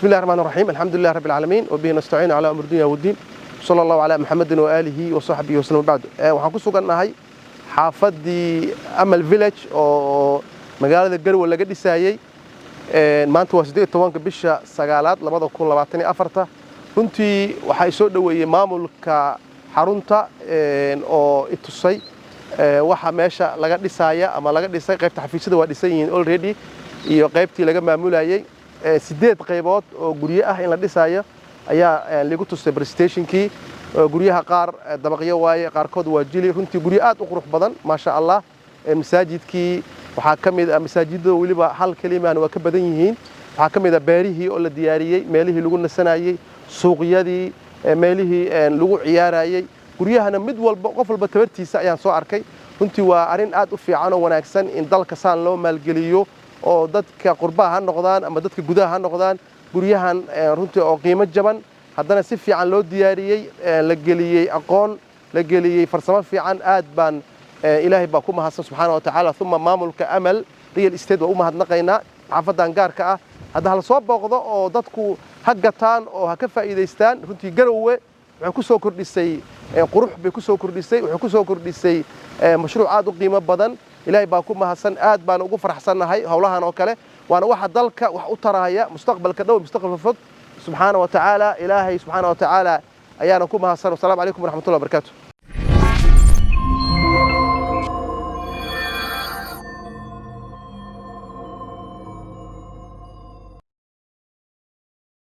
بسم الله الرحمن الرحيم الحمد لله رب العالمين وبه نستعين على أمر الدنيا والدين صلى الله على محمد وآله وصحبه وسلم بعد waxaan ku sugannahay xaafadii Amal Village oo magaalada Garowe laga dhisayay maanta waa 18 bisha 9aad 2024 runtii waxa ay soo dhaweeyay maamulka xarunta oo itusay waxa meesha laga dhisaya ama laga dhisay qaybta xafiisyada waa dhisan yihiin already iyo qaybtii laga maamulayay 8 qaybood oo guriye ah in la dhisayo ayaa lagu tusay presentationkii guriyaha qaar dabaqyo waaye qaarkood waa jili runtii guriye aad u qurux badan ma sha Allah masaajidkii waxa kamid ah masaajidada waliba hal kalimaan waa ka badan yihiin waxa kamid ah beerihii oo la diyaariyay meelihii lagu nasanayay suuqyadii meelihii lagu ciyaarayay guriyahana mid walba qof walba tabartiisa ayaan soo arkay runtii waa arin aad u fiican oo wanaagsan in dalka saan loo maalgeliyo oo dadka qurbaha noqdaan ama dadka gudaha noqdaan guriyahan runtii oo qiimo jaban haddana si fiican loo diyaariyay la geliyay aqoon la geliyay farsamo fiican aad baan ilaahay baa ku mahadsan subxaanahu wa ta'ala thumma maamulka Amal real estate waa u mahadnaqaynaa xaafadan gaarka ah hadda hal soo booqdo oo dadku hagataan oo ha ka faa'iideystaan runtii Garowe waxay ku soo kordhisay qurux bay ku soo kordhisay waxay ku soo kordhisay mashruuc aad u qiimo badan ilaahay baa ku mahadsan aad baan ugu faraxsanahay hawlahan oo kale waana waxa dalka wax u taraya mustaqbalka dhow mustaqbalka fog subxaanahu wa ta'ala ilaahay subxaanahu wa ta'ala ayaana ku mahadsan. Assalaamu alaykum wa rahmatullahi wa barakatuh.